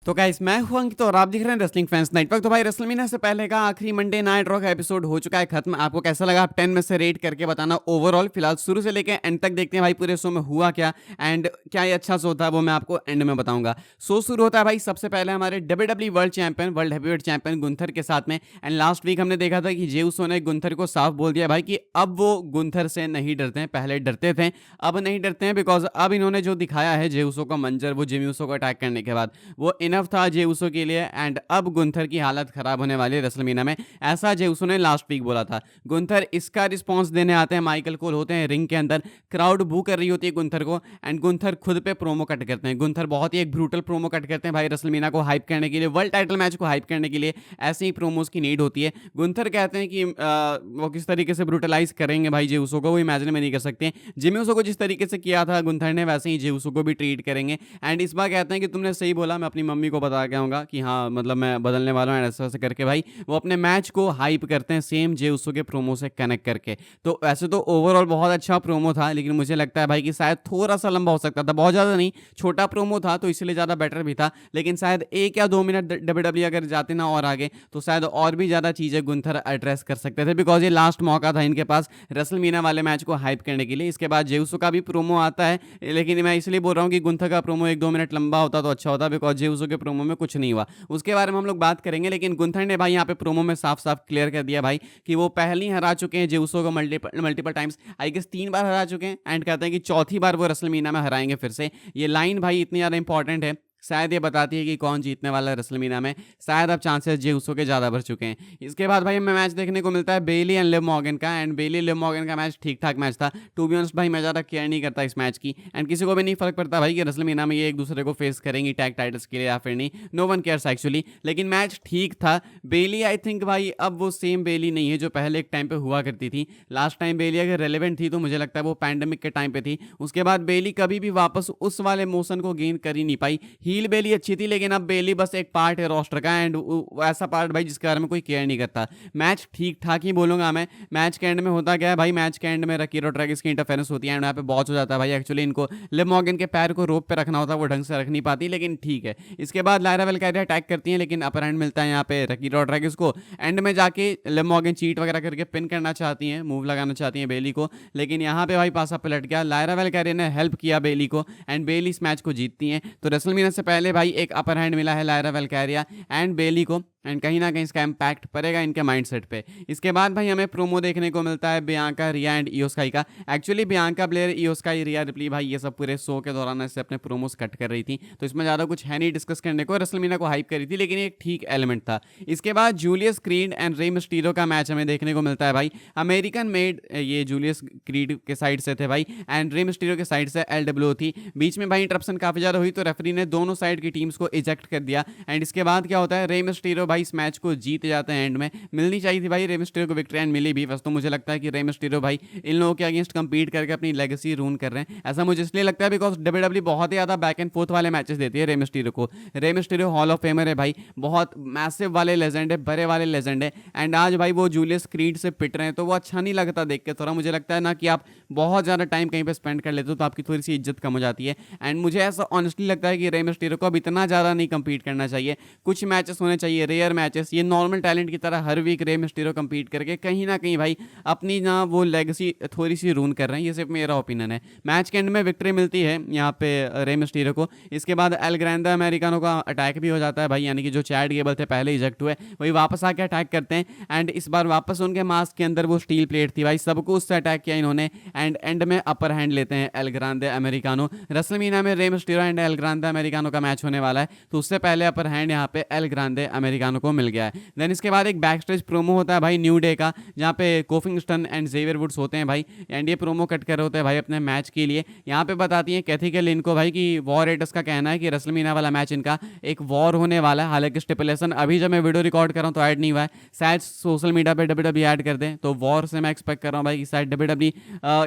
तो गाइस मैं हूं अंकित और आप देख रहे हैं रेसलिंग फैंस नेटवर्क। तो भाई रेसलमेनिया से पहले का आखिरी मंडे नाइट रॉ का एपिसोड हो चुका है खत्म। आपको कैसा लगा आप 10 में से रेट करके बताना ओवरऑल। फिलहाल शुरू से लेकर एंड तक देखते हैं भाई पूरे शो में हुआ क्या एंड क्या ये अच्छा शो था वो मैं आपको एंड में बताऊंगा। शो शुरू होता है भाई सबसे पहले हमारे WW world champion world heavyweight champion Gunther के साथ में। एंड लास्ट वीक हमने देखा था कि जे उसो ने गुंथर को साफ बोल दिया भाई कि अब वो गुंथर से नहीं डरते हैं, पहले डरते थे अब नहीं डरते हैं, बिकॉज अब इन्होंने जो दिखाया है जे उसो का मंजर वो जिमी उसो को अटैक करने के बाद वो इनफ था जे उसो के लिए। एंड अब गुंथर की हालत खराब होने वाली है रेसलमेनिया में, ऐसा जे उसो ने लास्ट वीक बोला था। गुंथर इसका रिस्पांस देने आते हैं, माइकल कोल होते हैं रिंग के अंदर, क्राउड बू कर रही होती है गुंथर को एंड गुंथर खुद पे प्रोमो कट करते हैं। गुंथर बहुत ही एक ब्रूटल प्रोमो कट करते हैं भाई रेसलमेनिया को हाइप करने के लिए, वर्ल्ड टाइटल मैच को हाइप करने के लिए ऐसे ही प्रोमोज की नीड होती है। गुंथर कहते हैं कि वो किस तरीके से ब्रूटलाइज करेंगे भाई जे उसो को वो इमेजिन में नहीं कर सकते। जिमी उसो को जिस तरीके से किया था गुंथर ने वैसे ही जे उसो को भी ट्रीट करेंगे। एंड इस बार कहते हैं कि तुमने सही बोला, मैं अपनी मम्मी को बता के आऊँगा कि हाँ मतलब मैं बदलने वाला हूँ ऐसा ऐसे करके। भाई वो अपने मैच को हाइप करते हैं सेम जे उसो के प्रोमो से कनेक्ट करके। तो वैसे तो ओवरऑल बहुत अच्छा प्रोमो था, लेकिन मुझे लगता है भाई कि शायद थोड़ा सा लंबा हो सकता था, बहुत ज़्यादा नहीं, छोटा प्रोमो था तो इसलिए ज़्यादा बेटर भी था। लेकिन शायद 1 या 2 मिनट डब्ल्यूडब्ल्यू अगर जाते ना और आगे तो शायद और भी ज़्यादा चीज़ें गुंथर एड्रेस कर सकते थे, बिकॉज ये लास्ट मौका था इनके पास रेसलमेनिया वाले मैच को हाइप करने के लिए। इसके बाद जे उसो का भी प्रोमो आता है, लेकिन मैं इसलिए बोल रहा हूँ कि गुंथर का प्रोमो 1-2 मिनट लंबा होता तो अच्छा होता, बिकॉज जे उसो के प्रोमो में कुछ नहीं हुआ। उसके बारे में हम लोग बात करेंगे, लेकिन गुंथर ने भाई यहाँ पे प्रोमो में साफ साफ क्लियर कर दिया भाई कि वो पहले ही हरा चुके हैं जे उसो को multiple multiple times, I guess 3 बार हरा चुके हैं। एंड कहते हैं कि चौथी बार वो रेसलमेनिया में हराएंगे फिर से। ये लाइन भाई इतनी ज़्यादा इंपॉर्टेंट है, शायद ये बताती है कि कौन जीतने वाला है रेसलमेनिया में। शायद अब चांसेस जे उसो के ज़्यादा बढ़ चुके हैं। इसके बाद भाई हमें मैच देखने को मिलता है बेली एंड लिव मॉर्गन का। एंड बेली लिव मॉर्गन का मैच ठीक ठाक मैच था, टू बी ऑनेस्ट भाई मैं ज़्यादा केयर नहीं करता इस मैच की एंड किसी को भी नहीं फर्क पड़ता भाई कि रेसलमेनिया में ये एक दूसरे को फेस करेंगी टैग टाइटल्स के लिए या फिर नहीं, नो वन केयर्स एक्चुअली। लेकिन मैच ठीक था। बेली आई थिंक भाई अब वो सेम बेली नहीं है जो पहले एक टाइम पे हुआ करती थी। लास्ट टाइम बेली अगर रेलेवेंट थी तो मुझे लगता है वो पैंडेमिक के टाइम पे थी। उसके बाद बेली कभी भी वापस उस वाले मोशन को गेन कर ही नहीं पाई। हील बेली अच्छी थी, लेकिन अब बेली बस एक पार्ट है रोस्टर का एंड ऐसा पार्ट भाई जिसके बारे में कोई केयर नहीं करता। मैच ठीक ठाक ही बोलूंगा मैं। मैच के एंड में होता क्या है भाई, मैच के एंड में रकी रोड्रिगेज की इंटरफेरेंस होती है एंड यहाँ पे बॉच हो जाता है भाई। एक्चुअली इनको लिव मॉर्गन के पैर को रोप पे रखना होता है, वो ढंग से रख नहीं पाती, लेकिन ठीक है। इसके बाद लायरा वेलकैरिया अटैक करती है, लेकिन अपर हैंड मिलता है यहाँ पे रकी रोड्रिगेज को। एंड में जाके लिव मॉर्गन चीट वगैरह करके पिन करना चाहती हैं, मूव लगाना चाहती हैं बेली को, लेकिन यहाँ पे भाई पासा पलट गया। लायरा वेलकैरिया ने हेल्प किया बेली को एंड बेली इस मैच को जीतती हैं। तो रेसलमेनिया से पहले भाई एक अपर हैंड मिला है लायरा वेलकैरिया एंड बेली को, एंड कहीं ना कहीं इसका इम्पैक्ट पड़ेगा इनके माइंडसेट पे। इसके बाद भाई हमें प्रोमो देखने को मिलता है बियांका रिया एंड इयो स्काई का। एक्चुअली बियांका ब्लेयर इयो स्काई रिया रिप्ली भाई ये सब पूरे शो के दौरान ऐसे अपने प्रोमोस कट कर रही थी, तो इसमें ज़्यादा कुछ है नहीं डिस्कस करने को। रेसलमेनिया को हाइप करी थी, लेकिन एक ठीक एलिमेंट था। इसके बाद Julius creed and Rey Mysterio का मैच हमें देखने को मिलता है भाई। अमेरिकन मेड ये जूलियस क्रीड के साइड से थे भाई एंड रे मिस्टीरियो के साइड से एलडब्ल्यू थी। बीच में भाई इंटरप्शन काफ़ी ज़्यादा हुई तो रेफरी ने दोनों साइड की टीम्स को इजेक्ट कर दिया। एंड इसके बाद क्या होता है, रे मिस्टीरियो भाई इस मैच को जीत जाते हैं। एंड में मिलनी चाहिए थी भाई रे मिस्टीरियो को विक्ट्री एंड मिली भी। बस तो मुझे लगता है कि रे मिस्टीरियो भाई इन लोगों के अगेंस्ट कंपीट करके अपनी लेगेसी रून कर रहे हैं, ऐसा मुझे इसलिए लगता है बिकॉज डब्ल्यूडब्ल्यू बहुत ही ज़्यादा बैक एंड फोर्थ वाले मैचेस देती है रे मिस्टीरियो को। Rey Mysterio hall of famer है भाई, बहुत मैसिव वाले लेजेंड है, बड़े वाले लेजेंड है। एंड आज भाई वो जूलियस क्रीड से पिट रहे हैं तो वो अच्छा नहीं लगता देख के। थोड़ा मुझे लगता है ना कि आप बहुत ज़्यादा टाइम कहीं पर स्पेंड कर लेते हो तो आपकी थोड़ी सी इज्जत कम हो जाती है। एंड मुझे ऐसा ऑनेस्टली लगता है कि रे मिस्टीरियो को अब इतना ज़्यादा नहीं कंपीट करना चाहिए। कुछ मैचेस होने चाहिए रेयर मैचेस, ये नॉर्मल टैलेंट की तरह हर वीक रे मिस्टीरियो कंपीट करके कहीं ना कहीं भाई अपनी ना वो लेगेसी थोड़ी सी रून कर रहे हैं। ये सिर्फ मेरा ओपिनियन है। मैच के एंड में विक्ट्री मिलती है यहाँ पे रे मिस्टीरियो को। इसके बाद एल ग्रैंडा अमेरिकानो का अटैक भी हो जाता है भाई, यानी कि जो चैड गेबल थे पहले इजेक्ट हुए वही वापस आके अटैक करते हैं। एंड इस बार वापस उनके मास्क के अंदर वो स्टील प्लेट थी भाई, सबको उससे अटैक किया इन्होंने एंड एंड में अपर हैंड लेते हैं एल ग्रांडे अमेरिकानो। रेसलमेनिया में Rey Mysterio and L Grande americano का मैच होने वाला है, तो उससे पहले अपर हैंड यहाँ पे एल ग्रांडे अमेरिकानो को मिल गया है। देन इसके बाद एक बैक स्टेज प्रोमो होता है भाई न्यू डे का, जहाँ पे Kofi Kingston and Xavier Woods होते हैं भाई एंड ये प्रोमो कट कर रहे होते हैं भाई अपने मैच के लिए। यहाँ पे बताती हैं कैथी के लिन को भाई कि वॉर रेटर्स का कहना है कि रेसलमेनिया वाला मैच इनका एक वॉर होने वाला है। हालांकि स्टिपुलेशन अभी जब मैं वीडियो रिकॉर्ड कर रहा हूँ तो ऐड नहीं हुआ है, शायद सोशल मीडिया पे डब्ल्यूडब्ल्यू ऐड कर दें। तो वॉर से मैं एक्सपेक्ट कर रहा हूँ भाई कि शायद डब्ल्यूडब्ल्यू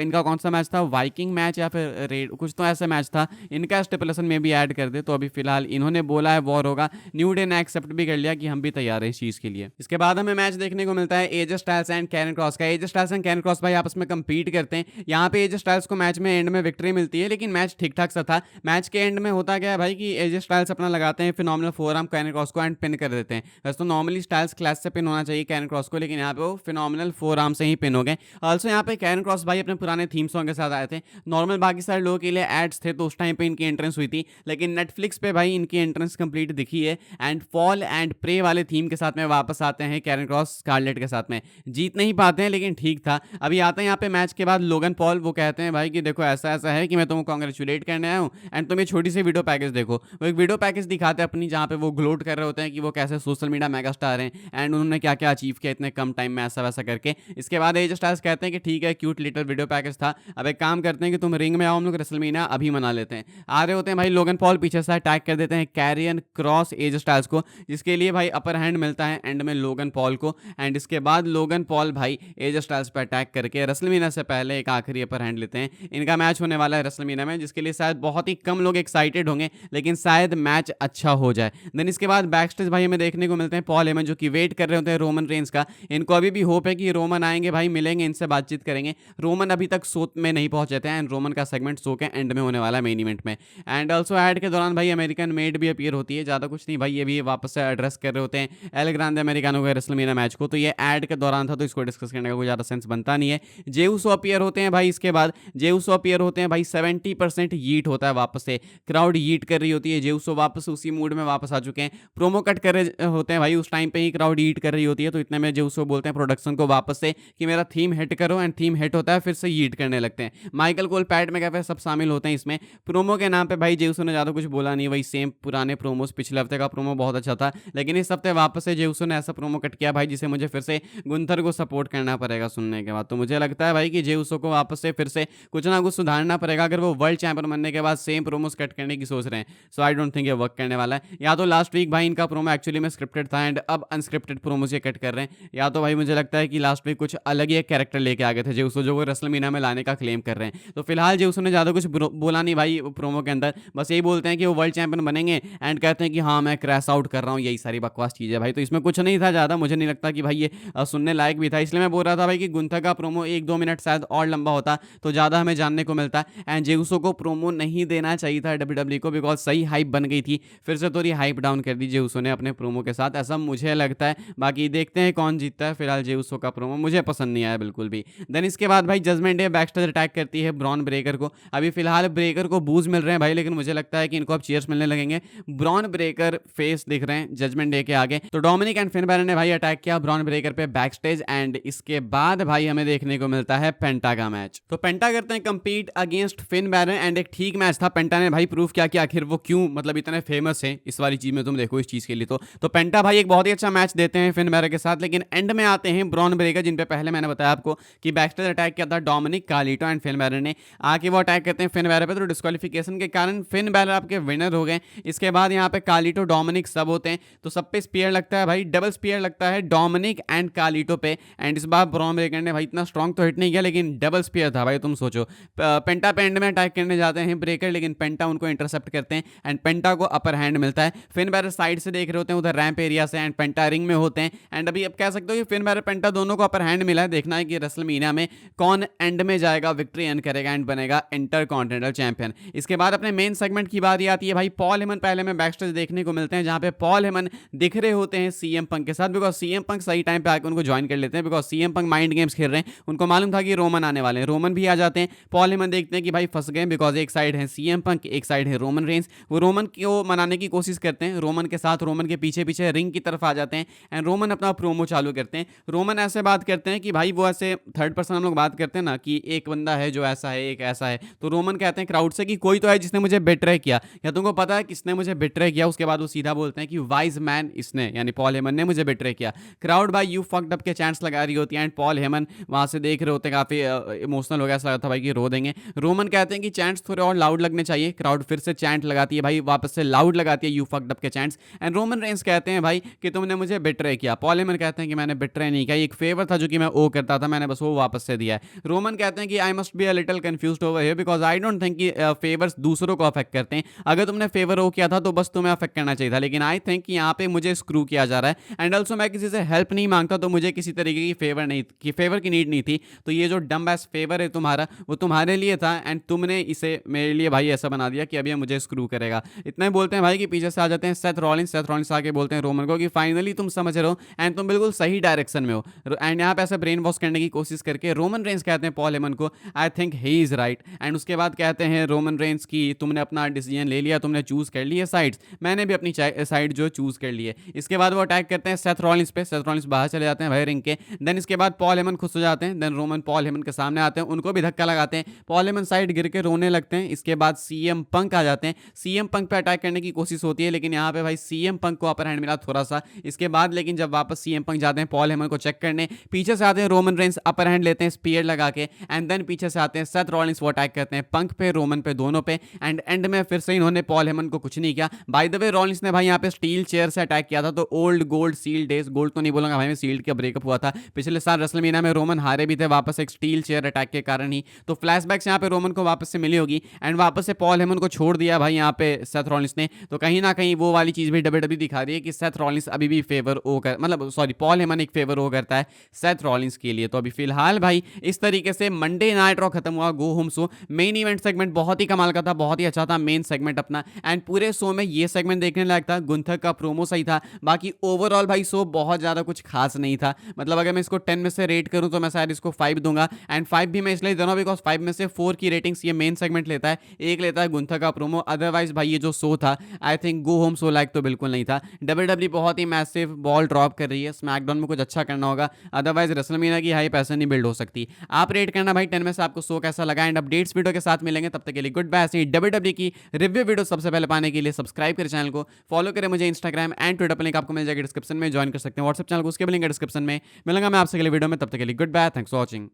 इनका कौन सा मैच था, वाइकिंग मैच या फिर रेड, कुछ तो ऐसा मैच था, इनका स्टिपुलेशन में भी ऐड कर दे। तो अभी फिलहाल इन्होंने बोला है वॉर होगा। न्यू डे ने एक्सेप्ट भी कर लिया कि हम भी तैयार हैं इस चीज के लिए। इसके बाद हमें मैच देखने को मिलता है AJ Styles and Karrion Kross का। AJ Styles and Karrion Kross भाई आपस में कंपीट करते हैं। यहाँ पे एजे स्टाइल्स को मैच में एंड में विक्ट्री मिलती है, लेकिन मैच ठीक ठाक सा था। मैच के एंड में होता क्या है भाई कि एजे स्टाइल्स अपना लगाते हैं फिनोमिनल फोरआर्म कैरन क्रॉस को एंड पिन कर देते हैं। वैसे तो नॉर्मली स्टाइल्स क्लास से पिन होना चाहिए कैरन क्रॉस को, लेकिन यहाँ पे वो फिनोमिनल फोरआर्म से ही पिन हो गए। ऑल्सो यहाँ पे कैरन क्रॉस भाई अपने पुराने थीम सॉन्ग के साथ आए थे। नॉर्मल बाकी सारे लोगों के लिए एड्स थे तो उस टाइम पे इनकी एंट्रेंस हुई थी, लेकिन नेटफ्लिक्स पे भाई इनकी एंट्रेंस कंप्लीट दिखी है एंड फॉल एंड प्रे वाले थीम के साथ में वापस आते हैं कैरन क्रॉस स्कारलेट के साथ में। जीत नहीं पाते हैं लेकिन ठीक था। अभी आते हैं यहाँ पे मैच के बाद लोगन पॉल, वो कहते हैं भाई कि देखो ऐसा ऐसा है कि मैं तुमको कांग्रेचुलेट करने आया हूँ एंड तुम ये छोटी सी वीडियो पैकेज देखो। वो एक वीडियो पैकेज दिखाते हैं अपनी, जहाँ पे वो ग्लोट कर रहे होते हैं कि वो कैसे सोशल मीडिया मेगा स्टार हैं एंड उन्होंने क्या क्या अचीव किया इतने कम टाइम में, ऐसा वैसा करके। इसके बाद एजे स्टाइल्स कहते हैं कि ठीक है क्यूट लिटिल वीडियो पैकेज था, अब एक काम करते हैं कि तुम रिंग में आओ, हम लोग रेसलमेनिया अभी मना लेते हैं। आ रहे होते हैं भाई लोगन पॉल, पीछे से अटैक कर देते हैं कैरियन क्रॉस एजे स्टाइल्स को, जिसके लिए भाई अपर हैंड मिलता है एंड में लोगन पॉल को। एंड इसके बाद लोगन पॉल भाई एजे स्टाइल्स पर अटैक करके रेसलमेनिया से पहले एक आखिरी अपर हैंड लेते हैं। इनका मैच होने वाला है रेसलमेनिया में, जिसके लिए शायद बहुत ही कम लोग एक्साइटेड होंगे, लेकिन शायद मैच अच्छा हो जाए। देन इसके बाद बैक स्टेज भाई हमें देखने को मिलते हैं पॉल हेमन, जो कि वेट कर रहे होते हैं रोमन रेंस का। इनको अभी भी होप है कि रोमन आएंगे भाई, मिलेंगे, इनसे बातचीत करेंगे। रोमन अभी तक शो में नहीं पहुंचे थे एंड रोमन का सेगमेंट शो के एंड में होने वाला है मेन इवेंट में। एंड ऑल्सो ऐड के दौरान भाई अमेरिकन मेड भी अपीयर होती है, ज़्यादा कुछ नहीं भाई, ये भी वापस से एड्रेस कर रहे होते हैं एल ग्रांडे अमेरिकानो के रेसलमेनिया मैच को। तो ये ऐड के दौरान था तो इसको डिस्कस करने का कोई ज़्यादा सेंस बनता नहीं है। जेउसो अपीयर होते हैं भाई, इसके बाद जेउसो अपीयर होते हैं भाई, 70% यीट होता है वापस से, क्राउड यीट कर रही होती है। जेउसो वापस उसी मूड में वापस आ चुके हैं, प्रोमो कट कर रहे होते हैं भाई, उस टाइम पे ही क्राउड यीट कर रही होती है। तो इतने में जेउसो बोलते हैं प्रोडक्शन को वापस से कि मेरा थीम हिट करो एंड थीम हिट होता है, फिर से यीट करने लगते हैं। माइकल कोल, पैट मैकअफे सब शामिल होते हैं इसमें। प्रोमो के नाम पे भाई जेउसो ने ज़्यादा कुछ बोला नहीं, वही सेम पुराने प्रोमोस। पिछले हफ्ते का प्रोमो बहुत अच्छा था, लेकिन इस हफ्ते वापस से जेउसो ने ऐसा प्रोमो कट किया भाई जिसे मुझे फिर से गुंथर को सपोर्ट करना पड़ेगा सुनने के बाद। तो मुझे लगता है भाई कि जेउसो को वापस से फिर से कुछ ना कुछ सुधारना पड़ेगा अगर वो वर्ल्ड चैंपियन बनने के बाद सेम प्रोमोस कट करने की सोच रहे हैं। सो आई डोंट थिंक ये वर्क करने वाला है। या तो लास्ट वीक भाई इनका प्रोमो एक्चुअली में स्क्रिप्टेड था एंड अब अनस्क्रिप्टेड प्रोमोस ये कट कर रहे हैं, या तो भाई मुझे लगता है कि लास्ट वीक कुछ अलग ही एक कैरेक्टर लेके आ गए थे जेउसो, जो वो रेसलमेनिया में लाने का क्लेम कर रहे हैं। तो फिलहाल जेउसो ने ज़्यादा कुछ बोला नहीं भाई प्रोमो के अंदर, बस यही बोलते हैं कि वो वर्ल्ड चैंपियन बनेंगे एंड कहते हैं कि हाँ मैं क्रैश आउट कर रहा हूँ, यही सारी बकवास चीज़ है भाई। तो इसमें कुछ नहीं था ज़्यादा, मुझे नहीं लगता कि भाई ये सुनने लायक भी था। इसलिए मैं बोल रहा था भाई कि गुंथर का प्रोमो 1-2 मिनट शायद और लंबा होता तो ज़्यादा हमें जानने को मिलता। एंड जेउसो को प्रोमो नहीं देना चाहिए था डब्ल्यूडब्ल्यूई को, बिकॉज सही हाइप बन गई थी, फिर से थोड़ी हाइप डाउन कर दी जेउसो ने अपने प्रोमो के साथ, ऐसा मुझे लगता है। बाकी देखते हैं कौन जीतता है। फिलहाल जेउसो का प्रोमो मुझे पसंद नहीं आया बिल्कुल भी। देन इसके बाद भाई जजमेंट डे बैकस्टेज अटैक करती है ब्रॉन ब्रेकर को। अभी फिलहाल ब्रेकर को बूज मिल रहे हैं भाई, लेकिन मुझे लगता है कि इनको अब चीयर्स मिलने लगेंगे। ब्रॉन ब्रेकर फेस दिख रहे हैं जजमेंट डे के आगे। तो डोमिनिक एंड फिन बैरन ने भाई अटैक किया ब्रॉन ब्रेकर पे बैकस्टेज एंड इसके बाद भाई हमें देखने को मिलता है पेंटा का मैच। तो पेंटा करते हैं compete against Finn Baron and एक ठीक मैच था। पेंटा ने भाई प्रूव किया कि आखिर वो क्यों मतलब इतने फेमस है इस वाली चीज में, तुम देखो इस चीज के लिए। तो पेंटा भाई एक बहुत ही अच्छा मैच देते हैं फिन बैरन के साथ, लेकिन एंड में आते हैं ब्रॉन ब्रेकर, जिन पे पहले मैंने बताया आपको कि बैकस्टेज अटैक किया था डोमिनिक, कार्लिटो एंड फिन बैरन ने। आके वो अटैक करते हैं फिन बैरन पे, तो डिस्क्वालिफिकेशन के कारण फिन बैरन आपके विनर हो गए। इसके बाद यहाँ पे कार्लिटो डोमिनिक सब होते हैं, तो सब पे स्पीयर लगता है भाई, डबल स्पीयर लगता है डोमिनिक एंड कार्लिटो पे। एंड इस बार ब्रॉन ब्रेकर ने भाई इतना स्ट्रॉन्ग तो हिट नहीं किया, लेकिन डबल स्पीयर था भाई। तुम सोचो पेंटा पे एंड में अटैक करने जाते हैं ब्रेकर, लेकिन पेंटा उनको इंटरसेप्ट करते हैं एंड पेंटा को अपर हैंड मिलता है। फिन बैरन साइड से देख रहे होते हैं उधर रैंप एरिया से एंड पेंटा रिंग में होते हैं। एंड अभी अब कह सकते हो कि फिन बैरन पेंटा दोनों को अपर हैंड मिला है। देखना है कि रेसलमेनिया में कौन एंड में जाएगा, विक्ट्री एंड करेगा एंड बनेगा इंटरकॉन्टिनेंटल चैंपियन। इसके बाद अपने मेन सेगमेंट की बारी आती है भाई पॉल हेमन पहले में बैकस्टेज देखने को मिलते हैं, जहां पे पॉल हेमन दिख रहे होते हैं सीएम पंक के साथ, बिकॉज सीएम पंक सही टाइम पे आकर उनको ज्वाइन कर लेते हैं, because CM Punk mind games खेल रहे हैं। उनको मालूम था कि रोमन आने वाले हैं, रोमन भी आ जाते हैं। पॉल हेमन देखते हैं कि भाई फंस गए, बिकॉज एक साइड है सीएम पंक, एक साइड है रोमन रेंस। वो रोमन को मनाने की कोशिश करते हैं, रोमन के साथ रोमन के पीछे पीछे रिंग की तरफ आ जाते हैं एंड रोमन अपना प्रोमो चालू करते हैं। रोमन ऐसे बात करते हैं कि भाई वो ऐसे थर्ड पर्सन हम लोग बात करते हैं ना कि एक बंदा है जो ऐसा है, एक ऐसा है। तो रोमन कहते हैं क्राउड से कि कोई तो है जिसने मुझे बेट्रे किया, या तुमको पता है किसने मुझे बेट्रे किया? उसके बाद वो सीधा बोलते हैं कि वाइज मैन इसने, यानी पॉल हेमन ने मुझे बेट्रे किया। क्राउड भाई यू फक्ड अप के चैंट्स लगा रही होती है एंड पॉल हेमन वहां से देख रहे होते हैं, काफी इमोशनल हो गया, ऐसा लगा था भाई कि रो देंगे। रोमन कहते हैं कि चैंट्स थोड़े और लाउड लगने चाहिए। क्राउड फिर से चैंट लगाती है भाई, वापस से लाउड लगाती है यू फक्ड अप के चैंट्स एंड रोमन रेंस कहते हैं भाई कि तुमने मुझे बेट्रे किया। पॉल हेमन कहते हैं कि मैंने बेट्रे नहीं किया, एक फेवर था जो कि मैं ओ करता था, मैंने बस वो वापस से दिया है। रोमन कहते हैं कि I must be a little confused over here because I don't think कि फेवर्स दूसरों को अफेक्ट करते हैं। अगर तुमने फेवर ओ किया था तो बस तुम्हें अफेक्ट करना चाहिए था, लेकिन आई थिंक कि यहाँ पे मुझे स्क्रू किया जा रहा है। एंड ऑल्सो मैं किसी से हेल्प नहीं मांगता, तो मुझे किसी तरीके की फेवर की नीड नहीं थी। तो ये जो डम्ब एस फेवर है तुम्हारा, वो तुम्हारे लिए था एंड तुमने इसे मेरे लिए भाई ऐसा बना दिया कि अब ये मुझे स्क्रू करेगा। इतना ही बोलते हैं भाई कि पीछे से आ जाते हैं सेथ रॉलिंस आके बोलते हैं रोमन को कि फाइनली तुम समझ रहे हो एंड तुम बिल्कुल सही डायरेक्शन में हो। एंड यहाँ पे ऐसे ब्रेन वॉश करने की कोशिश करके रोमन रेंस कहते हैं पॉल हेमन को, I think he is right. And उसके बाद कहते हैं रोमन रेंस की तुमने अपना डिसीजन ले लिया, तुमने चूज कर लिया साइड्स, मैंने भी अपनी साइड जो चूज कर ली है। इसके बाद वो अटैक करते हैं सेथ रॉलिंस पे, सेथ रॉलिंस बाहर चले जाते हैं भाई रिंग के। देन इसके बाद पॉल हेमन खुश हो जाते हैं, देन रोमन पॉल हेमन के सामने आते हैं, उनको भी धक्का लगाते हैं, पॉल हेमन साइड गिर के रोने लगते हैं। इसके बाद सीएम पंक आ जाते हैं, सीएम पंक पे अटैक करने की कोशिश होती है, लेकिन यहाँ पे भाई सीएम पंक को अपर हैंड मिला थोड़ा सा। इसके बाद लेकिन जब वापस सीएम पंक जाते हैं पॉल हेमन को चेक करने, पीछे से आते हैं रोमन रेंस, अपर हैंड लेते हैं स्पीयर लगा के। एंड देन पीछे से आते हैं सेथ रॉलिंस, वो अटैक करते हैं पंक पे, रोमन पे, दोनों पे। एंड एंड में फिर से इन्होंने पॉल हेमन को कुछ नहीं किया। बाय द वे रॉलिंस ने भाई यहाँ पे स्टील चेयर से अटैक किया था, तो old gold sealed days, gold तो नहीं बोलूंगा भाई, में सील्ड का ब्रेकअप हुआ था पिछले साल रेसलमेनिया में, रोमन हारे भी थे वापस एक स्टील चेयर अटैक के कारण ही। तो फ्लैशबैक्स यहाँ पे रोमन को वापस से मिली होगी एंड वापस से पॉल हेमन को छोड़ दिया भाई यहाँ पे सेथ रॉलिंस ने। तो कहीं ना कहीं वो वाली चीज भी डब्ल्यूडब्ल्यूई दिखा रही है कि सेथ रॉलिंस अभी भी फेवर ओ कर, मतलब सॉरी पॉल हेमन एक फेवर ओ करता है सेथ रॉलिंस के लिए। तो अभी फिलहाल भाई इस तरीके से मंडे नाइट रॉ खत्म हुआ, go home show. Main event segment बहुत ही कमाल का था, बहुत ही अच्छा था मेन सेगमेंट अपना। एंड पूरे शो में ये सेगमेंट देखने लायक था, गुंथर का प्रोमो सही था। बाकी ओवरऑल भाई शो बहुत ज्यादा कुछ खास नहीं था। मतलब अगर मैं इसको 10 में से रेट करूं तो मैं शायद इसको 5 दूंगा। एंड 5 भी मैं इसलिए दे रहा हूं बिकॉज 5 में से 4 की रेटिंग्स ये मेन सेगमेंट लेता है, एक लेता है गुंथर का प्रोमो। अदरवाइज भाई ये जो शो था I think go home show like तो बिल्कुल नहीं था। डब्ल्यूडब्ल्यूई बहुत ही मैसिव बॉल ड्रॉप कर रही है, स्मैकडाउन में कुछ अच्छा करना होगा, अदरवाइज रेसलमेनिया की हाई पैसे नहीं बिल्ड हो सकती। आप रेट करना भाई 10 में से आपको शो कैसा लगा। एंड अपडेट्स वीडियो के साथ मिलेंगे, तब तक के लिए गुड बाय। ऐसे ही डब्ल्यूडब्ल्यूई की रिव्यू वीडियो सबसे पहले पाने के लिए सब्सक्राइब करें चैनल को, फॉलो करें मुझे इंस्टाग्राम एंड ट्विटर पर, लिंक आपको मिल जाएगा डिस्क्रिप्शन में, ज्वाइन कर सकते हैं व्हाट्सएप चैनल को, उसके भी लिंक डिस्क्रिप्शन में। मिलूंगा मैं आपसे अगले वीडियो में, तब तक के लिए goodbye, thanks for watching.